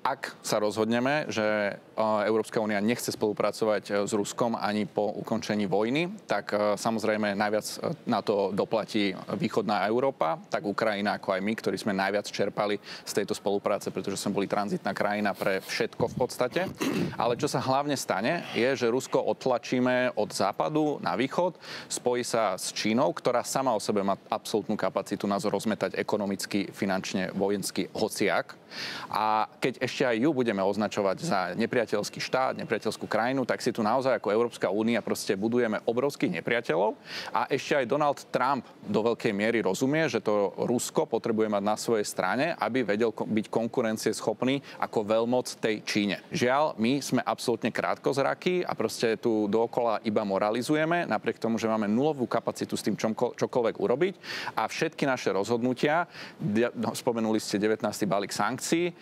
Ak sa rozhodneme, že Európska únia nechce spolupracovať s Ruskom ani po ukončení vojny, tak samozrejme najviac na to doplatí východná Európa, tak Ukrajina ako aj my, ktorí sme najviac čerpali z tejto spolupráce, pretože sme boli tranzitná krajina pre všetko v podstate. Ale čo sa hlavne stane, je, že Rusko odtlačíme od západu na východ, spojí sa s Čínou, ktorá sama o sebe má absolútnu kapacitu nás rozmetať ekonomicky, finančne, vojensky, hociak. A keď ešte aj ju budeme označovať za nepriateľský štát, nepriateľskú krajinu, tak si tu naozaj ako Európska únia proste budujeme obrovských nepriateľov. A ešte aj Donald Trump do veľkej miery rozumie, že to Rusko potrebuje mať na svojej strane, aby vedel byť konkurencieschopný ako veľmoc tej Číne. Žiaľ, my sme absolútne krátkozrakí a proste tu dookola iba moralizujeme, napriek tomu, že máme nulovú kapacitu s tým čokoľvek urobiť a všetky naše rozhodnutia, spomenuli ste 19. balík sankcií,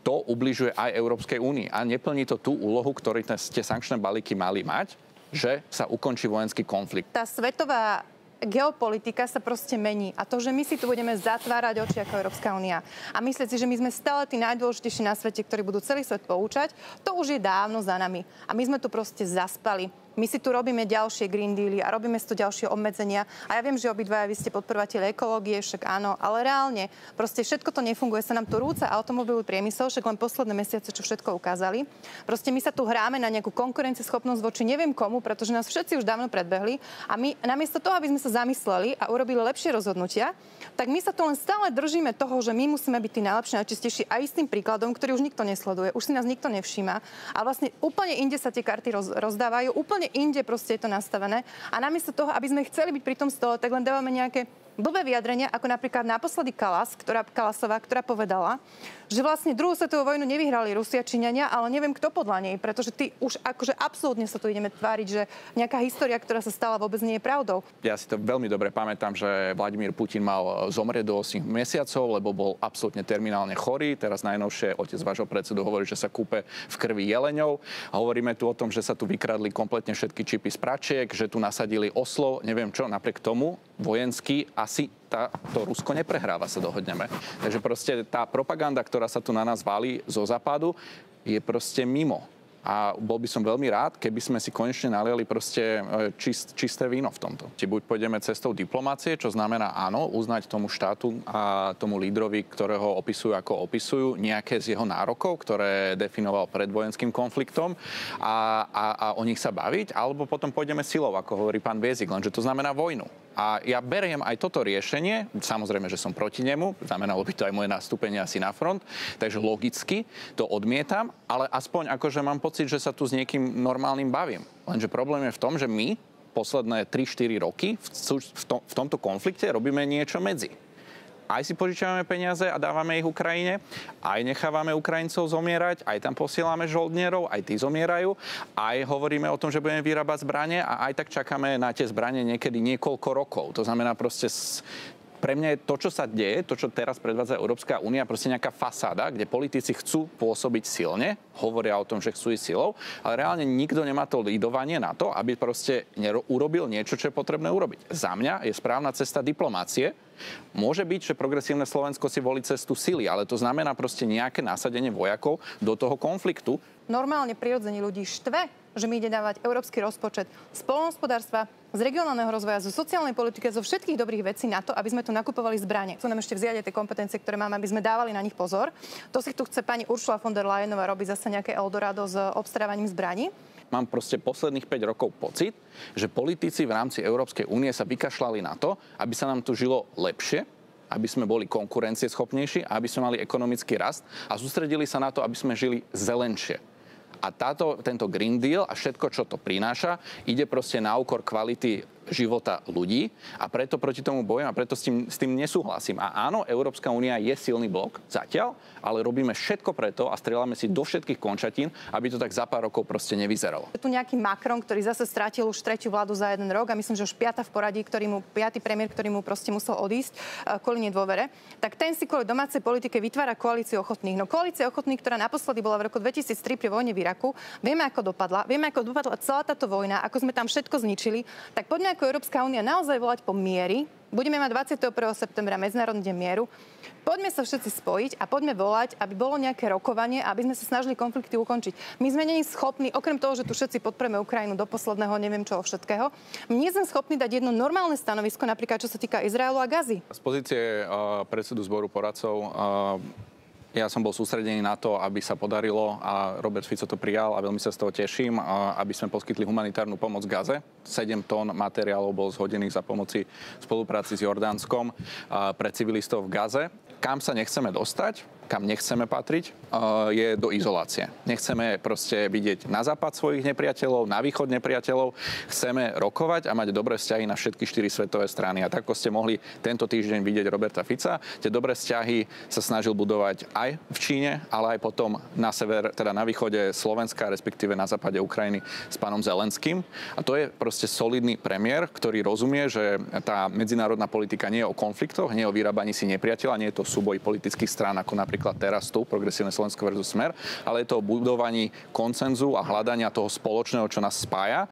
to ubližuje aj Európskej únii a neplní to tú úlohu, ktorú tie sankčné balíky mali mať, že sa ukončí vojenský konflikt. Tá svetová geopolitika sa proste mení. A to, že my si tu budeme zatvárať oči ako Európska únia a myslieť si, že my sme stále tí najdôležitejší na svete, ktorí budú celý svet poučať, to už je dávno za nami. A my sme tu proste zaspali. My si tu robíme ďalšie Green Dealy a robíme si tu ďalšie obmedzenia. A ja viem, že obidvaja vy ste podporovateľi ekológie, však áno, ale reálne proste všetko to nefunguje. Sa nám tu rúca automobilový priemysel, však len posledné mesiace, čo všetko ukázali. Proste my sa tu hráme na nejakú konkurencieschopnosť voči neviem komu, pretože nás všetci už dávno predbehli a my namiesto toho, aby sme sa zamysleli a urobili lepšie rozhodnutia, tak my sa tu len stále držíme toho, že my musíme byť tí najlepší, najčistejší aj s tým príkladom, ktorý už nikto nesleduje, už si nás nikto nevšíma a vlastne úplne inde sa tie karty rozdávajú, úplne inde proste je to nastavené. A namiesto toho, aby sme chceli byť pri tom stole, tak len dávame nejaké blbé vyjadrenia, ako napríklad naposledy Kalasová, ktorá povedala, že vlastne druhú svetovú vojnu nevyhrali Rusi a Číňania, ale neviem kto podľa nej, pretože ty už akože absolútne sa tu ideme tváriť, že nejaká história, ktorá sa stala, vôbec nie je pravdou. Ja si to veľmi dobre pamätám, že Vladimír Putin mal zomrieť do 8 mesiacov, lebo bol absolútne terminálne chorý. Teraz najnovšie otec vášho predsedu hovorí, že sa kúpe v krvi jeleňov. Hovoríme tu o tom, že sa tu vykradli kompletne všetky čipy z pračiek, že tu nasadili oslov, neviem čo, napriek tomu vojensky asi to Rusko neprehráva, sa dohodneme. Takže proste tá propaganda, ktorá sa tu na nás valí zo západu, je proste mimo. A bol by som veľmi rád, keby sme si konečne naliali proste čisté víno v tomto. Buď pôjdeme cestou diplomácie, čo znamená áno, uznať tomu štátu a tomu lídrovi, ktorého opisujú ako opisujú, nejaké z jeho nárokov, ktoré definoval pred vojenským konfliktom a o nich sa baviť, alebo potom pôjdeme silou, ako hovorí pán Biezik, lenže to znamená vojnu. A ja beriem aj toto riešenie, samozrejme, že som proti nemu, znamenalo by to aj moje nastúpenie asi na front, takže logicky to odmietam, ale aspoň akože mám pocit, že sa tu s niekým normálnym bavím. Lenže problém je v tom, že my posledné 3-4 roky v tomto konflikte robíme niečo medzi. Aj si požičiavame peniaze a dávame ich Ukrajine, aj nechávame Ukrajincov zomierať, aj tam posielame žoldnierov, aj tí zomierajú, aj hovoríme o tom, že budeme vyrábať zbrane a aj tak čakáme na tie zbrane niekedy niekoľko rokov. To znamená proste pre mňa je to, čo sa deje, to, čo teraz predvádza Európska únia, proste nejaká fasáda, kde politici chcú pôsobiť silne, hovoria o tom, že chcú ísť silou, ale reálne nikto nemá to lídovanie na to, aby proste urobil niečo, čo je potrebné urobiť. Za mňa je správna cesta diplomácie. Môže byť, že progresívne Slovensko si volí cestu sily, ale to znamená proste nejaké nasadenie vojakov do toho konfliktu. Normálne prirodzene ľudí štve, že my ide dávať európsky rozpočet z poľnohospodárstva, z regionálneho rozvoja, zo sociálnej politiky, zo všetkých dobrých vecí na to, aby sme tu nakupovali zbrane. Chcú nám ešte vziať tie kompetencie, ktoré máme, aby sme dávali na nich pozor. To si tu chce pani Ursula von der Leyenová robiť zase nejaké Eldorado s obstarávaním zbraní. Mám proste posledných 5 rokov pocit, že politici v rámci Európskej únie sa vykašľali na to, aby sa nám tu žilo lepšie, aby sme boli konkurencieschopnejší a aby sme mali ekonomický rast a sústredili sa na to, aby sme žili zelenšie. A tento Green Deal a všetko, čo to prináša, ide proste na úkor kvality života ľudí a preto proti tomu bojujem a preto s tým nesúhlasím. A áno, Európska únia je silný blok zatiaľ, ale robíme všetko preto a strieľame si do všetkých končatín, aby to tak za pár rokov proste nevyzeralo. Je tu nejaký Macron, ktorý zase strátil už 3. vládu za 1 rok a myslím, že už 5. v poradí, 5. premiér, ktorý mu proste musel odísť kvôli nedôvere. Tak ten si kvôli domácej politike vytvára koalíciu ochotných. No koalícia ochotných, ktorá naposledy bola v roku 2003 pri vojne v Iraku, vieme ako dopadla celá táto vojna, ako sme tam všetko zničili. Tak poďme ako Európska únia naozaj volať po miery, budeme mať 21. septembra Medzinárodný deň mieru. Poďme sa všetci spojiť a poďme volať, aby bolo nejaké rokovanie, aby sme sa snažili konflikty ukončiť. My sme není schopní, okrem toho, že tu všetci podporujeme Ukrajinu do posledného, neviem čoho všetkého, nie sme schopní dať jedno normálne stanovisko, napríklad čo sa týka Izraelu a Gazy. Z pozície predsedu zboru poradcov ja som bol sústredený na to, aby sa podarilo, a Robert Fico to prijal a veľmi sa z toho teším, aby sme poskytli humanitárnu pomoc Gaze. 7 tón materiálov bol zhodených za pomoci spolupráci s Jordánskom pre civilistov v Gaze. Kam sa nechceme dostať, kam nechceme patriť, je do izolácie. Nechceme proste vidieť na západ svojich nepriateľov, na východ nepriateľov. Chceme rokovať a mať dobré vzťahy na všetky 4 svetové strany. A tak, ako ste mohli tento týždeň vidieť Roberta Fica, tie dobré vzťahy sa snažil budovať aj v Číne, ale aj potom na sever, teda na východe Slovenska, respektíve na západe Ukrajiny s pánom Zelenským. A to je proste solidný premiér, ktorý rozumie, že tá medzinárodná politika nie je o konfliktoch, nie je o vyrábaní si nepriateľa, nie je to súboj politických strán, ako napríklad teraz tu, Progresívne Slovensko versus Smer, ale je to o budovaní konsenzu a hľadania toho spoločného, čo nás spája.